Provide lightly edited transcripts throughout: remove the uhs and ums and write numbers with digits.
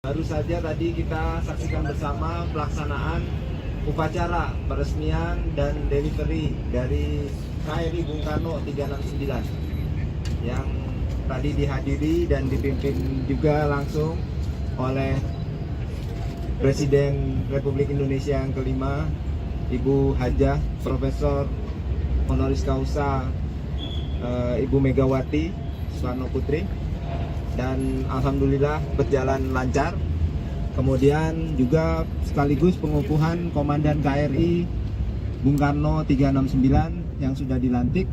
Baru saja tadi kita saksikan bersama pelaksanaan upacara peresmian dan delivery dari KRI Bung Karno 369 yang tadi dihadiri dan dipimpin juga langsung oleh Presiden Republik Indonesia yang kelima, Ibu Hajah Profesor Honoris Causa Ibu Megawati Soekarno Putri, dan alhamdulillah berjalan lancar. Kemudian juga sekaligus pengukuhan Komandan KRI Bung Karno 369 yang sudah dilantik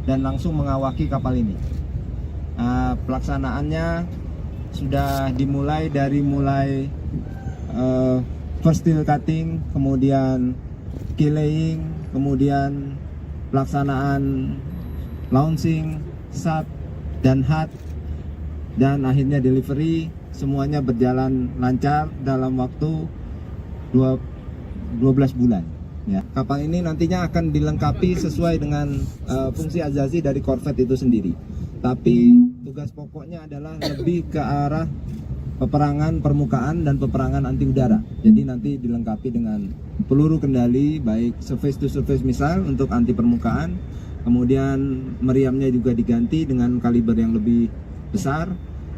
dan langsung mengawaki kapal ini. Pelaksanaannya sudah dimulai dari first steel cutting, kemudian keylaying, kemudian pelaksanaan launching, SAT dan HAT, dan akhirnya delivery. Semuanya berjalan lancar dalam waktu 12 bulan. Ya. Kapal ini nantinya akan dilengkapi sesuai dengan fungsi azasi dari korvet itu sendiri. Tapi tugas pokoknya adalah lebih ke arah peperangan permukaan dan peperangan anti udara. Jadi nanti dilengkapi dengan peluru kendali baik surface to surface missile untuk anti permukaan, kemudian meriamnya juga diganti dengan kaliber yang lebih besar,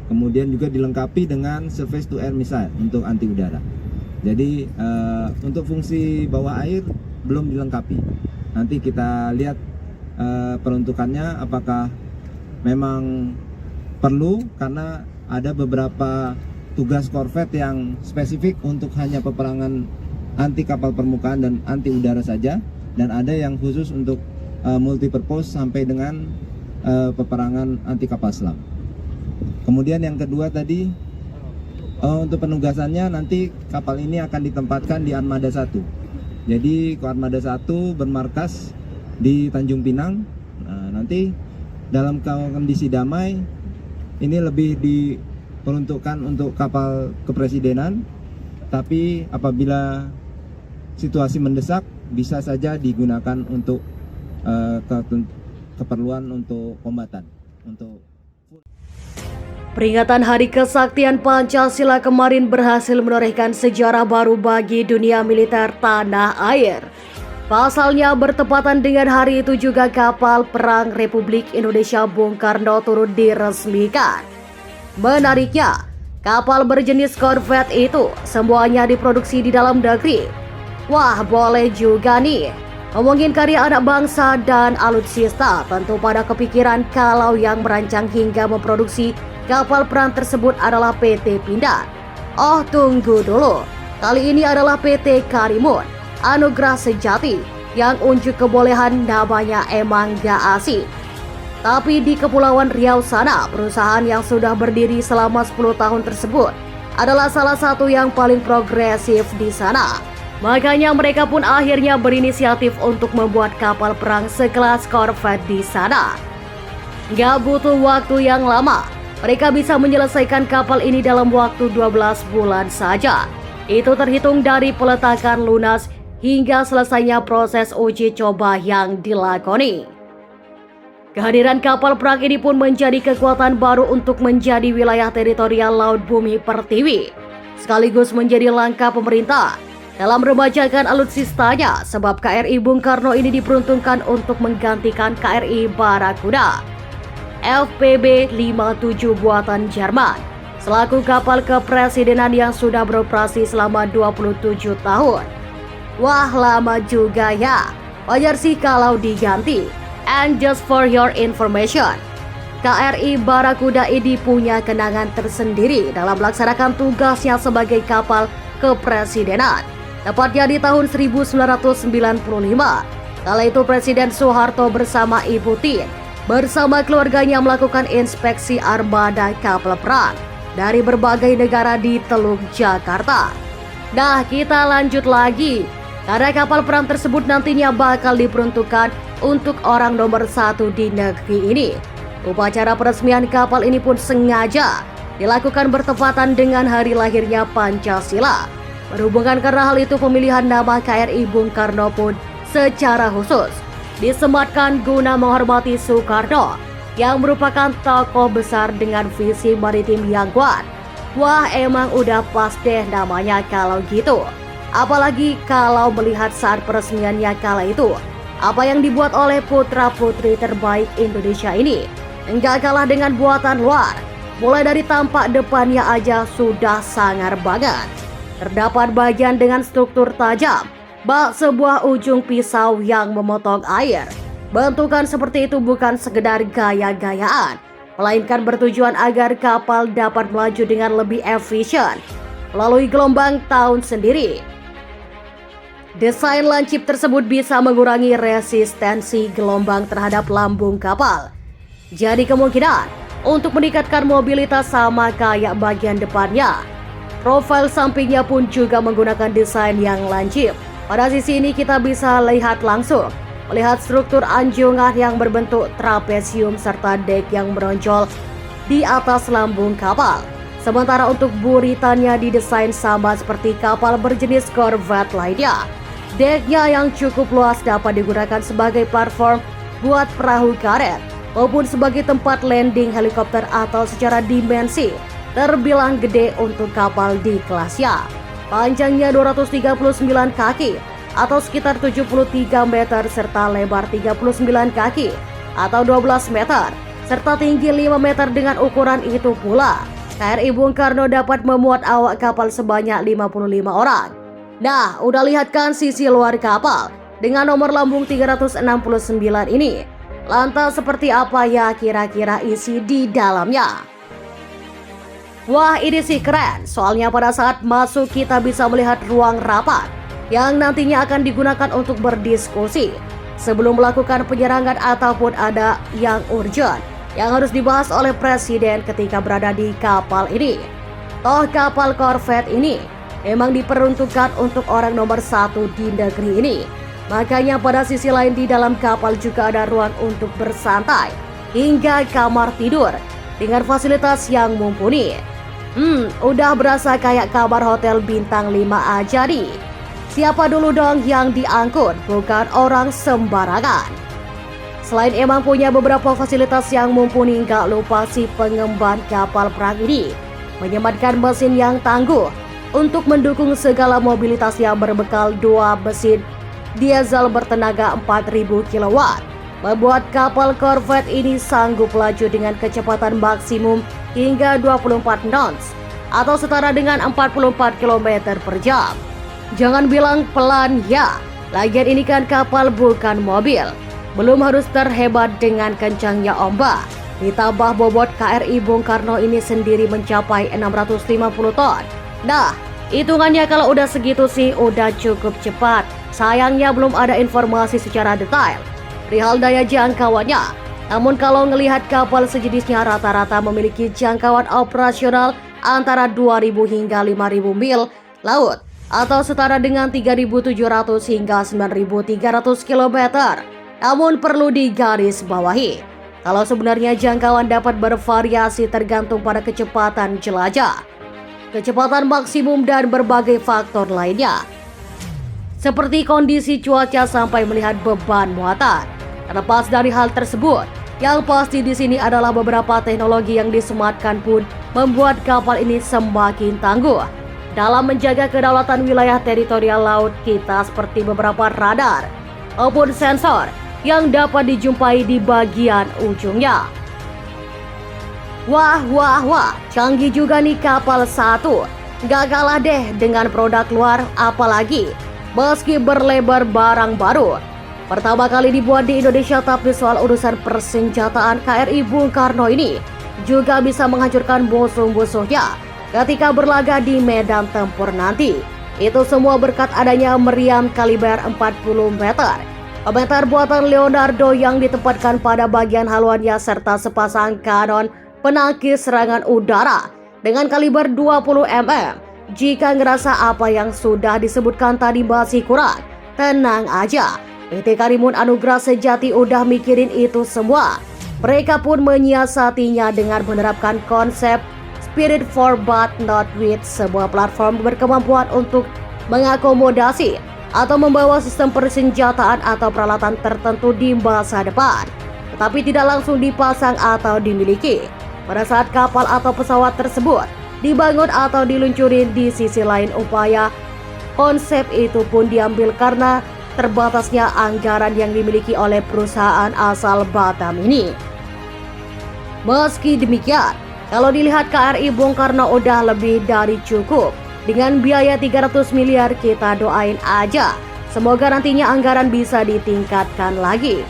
kemudian juga dilengkapi dengan surface to air missile untuk anti udara. Jadi untuk fungsi bawah air belum dilengkapi. Nanti kita lihat peruntukannya apakah memang perlu, karena ada beberapa tugas korvet yang spesifik untuk hanya peperangan anti kapal permukaan dan anti udara saja, dan ada yang khusus untuk multipurpose sampai dengan peperangan anti kapal selam. Kemudian yang kedua tadi, untuk penugasannya nanti kapal ini akan ditempatkan di Armada 1. Jadi Armada 1 bermarkas di Tanjung Pinang. Nanti dalam kondisi damai ini lebih diperuntukkan untuk kapal kepresidenan, tapi apabila situasi mendesak bisa saja digunakan untuk keperluan untuk kombatan. Peringatan Hari Kesaktian Pancasila kemarin berhasil menorehkan sejarah baru bagi dunia militer tanah air. Pasalnya bertepatan dengan hari itu juga kapal perang Republik Indonesia Bung Karno turut diresmikan. Menariknya, kapal berjenis korvet itu semuanya diproduksi di dalam negeri. Wah, boleh juga nih. Ngomongin karya anak bangsa dan alutsista, tentu pada kepikiran kalau yang merancang hingga memproduksi kapal perang tersebut adalah PT Pindad. Oh, tunggu dulu. Kali ini adalah PT Karimun, Anugerah Sejati, yang unjuk kebolehan namanya emang gak asing. Tapi di Kepulauan Riau sana, perusahaan yang sudah berdiri selama 10 tahun tersebut adalah salah satu yang paling progresif di sana. Makanya mereka pun akhirnya berinisiatif untuk membuat kapal perang sekelas korvet di sana. Gak butuh waktu yang lama, mereka bisa menyelesaikan kapal ini dalam waktu 12 bulan saja. Itu terhitung dari peletakan lunas hingga selesainya proses uji coba yang dilakoni. Kehadiran kapal perang ini pun menjadi kekuatan baru untuk menjadi wilayah teritorial laut bumi pertiwi, sekaligus menjadi langkah pemerintah dalam remajakan alutsistanya, sebab KRI Bung Karno ini diperuntukkan untuk menggantikan KRI Barakuda FPB 57 buatan Jerman selaku kapal kepresidenan yang sudah beroperasi selama 27 tahun. Wah, lama juga ya. Wajar sih kalau diganti. And just for your information, KRI Barakuda ini punya kenangan tersendiri dalam melaksanakan tugasnya sebagai kapal kepresidenan. Tepatnya di tahun 1995. Kala itu Presiden Soeharto bersama Ibu Tin bersama keluarganya melakukan inspeksi armada kapal perang dari berbagai negara di Teluk Jakarta. Nah, kita lanjut lagi. Karena kapal perang tersebut nantinya bakal diperuntukkan untuk orang nomor 1 di negeri ini. Upacara peresmian kapal ini pun sengaja dilakukan bertepatan dengan hari lahirnya Pancasila. Berhubungan karena hal itu, pemilihan nama KRI Bung Karno pun secara khusus disematkan guna menghormati Soekarno yang merupakan tokoh besar dengan visi maritim yang kuat. Wah, emang udah pas deh namanya kalau gitu. Apalagi kalau melihat saat peresmiannya kala itu, apa yang dibuat oleh putra-putri terbaik Indonesia ini enggak kalah dengan buatan luar. Mulai dari tampak depannya aja sudah sangar banget. Terdapat bagian dengan struktur tajam, bak sebuah ujung pisau yang memotong air. Bentukan seperti itu bukan sekedar gaya-gayaan, melainkan bertujuan agar kapal dapat melaju dengan lebih efisien melalui gelombang tahun sendiri. Desain lancip tersebut bisa mengurangi resistensi gelombang terhadap lambung kapal. Jadi kemungkinan untuk meningkatkan mobilitas sama kayak bagian depannya. Profil sampingnya pun juga menggunakan desain yang lancip. Pada sisi ini kita bisa lihat langsung melihat struktur anjungan yang berbentuk trapesium serta dek yang menonjol di atas lambung kapal. Sementara untuk buritannya didesain sama seperti kapal berjenis Corvette lainnya. Deknya yang cukup luas dapat digunakan sebagai platform buat perahu karet maupun sebagai tempat landing helikopter atau secara dimensi terbilang gede untuk kapal di kelasnya. Panjangnya 239 kaki atau sekitar 73 meter serta lebar 39 kaki atau 12 meter serta tinggi 5 meter dengan ukuran itu pula. KRI Bung Karno dapat memuat awak kapal sebanyak 55 orang. Nah, udah lihat kan sisi luar kapal dengan nomor lambung 369 ini? Lantas seperti apa ya kira-kira isi di dalamnya? Wah, ini sih keren, soalnya pada saat masuk kita bisa melihat ruang rapat yang nantinya akan digunakan untuk berdiskusi sebelum melakukan penyerangan ataupun ada yang urgent yang harus dibahas oleh presiden ketika berada di kapal ini. Toh kapal Corvette ini memang diperuntukkan untuk orang nomor 1 di negeri ini. Makanya pada sisi lain di dalam kapal juga ada ruang untuk bersantai hingga kamar tidur dengan fasilitas yang mumpuni. Udah berasa kayak kamar hotel bintang 5 aja nih. Siapa dulu dong yang diangkut, bukan orang sembarangan. Selain emang punya beberapa fasilitas yang mumpuni, gak lupa si pengemban kapal perang ini menyematkan mesin yang tangguh untuk mendukung segala mobilitas yang berbekal 2 mesin diesel bertenaga 4000 kW. Membuat kapal Corvette ini sanggup laju dengan kecepatan maksimum hingga 24 knots atau setara dengan 44 km per jam. Jangan bilang pelan ya, lagian ini kan kapal bukan mobil. Belum harus terhebat dengan kencangnya ombak. Ditambah bobot KRI Bung Karno ini sendiri mencapai 650 ton. Nah, hitungannya kalau udah segitu sih udah cukup cepat. Sayangnya belum ada informasi secara detail perihal daya jangkauannya. Namun kalau ngelihat kapal sejenisnya rata-rata memiliki jangkauan operasional antara 2000 hingga 5000 mil laut atau setara dengan 3700 hingga 9300 km. Namun perlu digarisbawahi kalau sebenarnya jangkauan dapat bervariasi tergantung pada kecepatan jelajah, kecepatan maksimum dan berbagai faktor lainnya seperti kondisi cuaca sampai melihat beban muatan. Terlepas dari hal tersebut, yang pasti di sini adalah beberapa teknologi yang disematkan pun membuat kapal ini semakin tangguh dalam menjaga kedaulatan wilayah teritorial laut kita seperti beberapa radar maupun sensor yang dapat dijumpai di bagian ujungnya. Wah, canggih juga nih kapal satu. Gak kalah deh dengan produk luar, apalagi meski berlebar barang baru. Pertama kali dibuat di Indonesia, tapi soal urusan persenjataan KRI Bung Karno ini juga bisa menghancurkan musuh-musuhnya ketika berlaga di medan tempur nanti. Itu semua berkat adanya meriam kaliber 40 meter. Komentar buatan Leonardo yang ditempatkan pada bagian haluannya serta sepasang kanon penangkis serangan udara dengan kaliber 20 mm. Jika ngerasa apa yang sudah disebutkan tadi masih kurang, tenang aja. PT Karimun Anugrah sejati udah mikirin itu semua. Mereka pun menyiasatinya dengan menerapkan konsep Spirit for but not with, sebuah platform berkemampuan untuk mengakomodasi atau membawa sistem persenjataan atau peralatan tertentu di masa depan, tetapi tidak langsung dipasang atau dimiliki pada saat kapal atau pesawat tersebut dibangun atau diluncurin di sisi lain. Upaya konsep itu pun diambil karena terbatasnya anggaran yang dimiliki oleh perusahaan asal Batam ini. Meski demikian, kalau dilihat KRI Bung Karno udah lebih dari cukup. Dengan biaya 300 miliar kita doain aja, semoga nantinya anggaran bisa ditingkatkan lagi.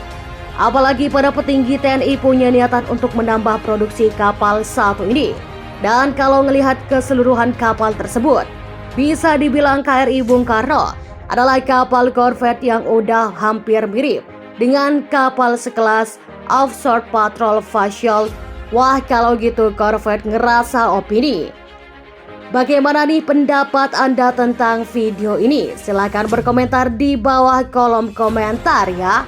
Apalagi para petinggi TNI punya niatan untuk menambah produksi kapal satu ini. Dan kalau melihat keseluruhan kapal tersebut, bisa dibilang KRI Bung Karno adalah kapal korvet yang udah hampir mirip dengan kapal sekelas offshore patrol vessel. Wah, kalau gitu korvet ngerasa opini. Bagaimana nih pendapat Anda tentang video ini? Silahkan berkomentar di bawah kolom komentar ya.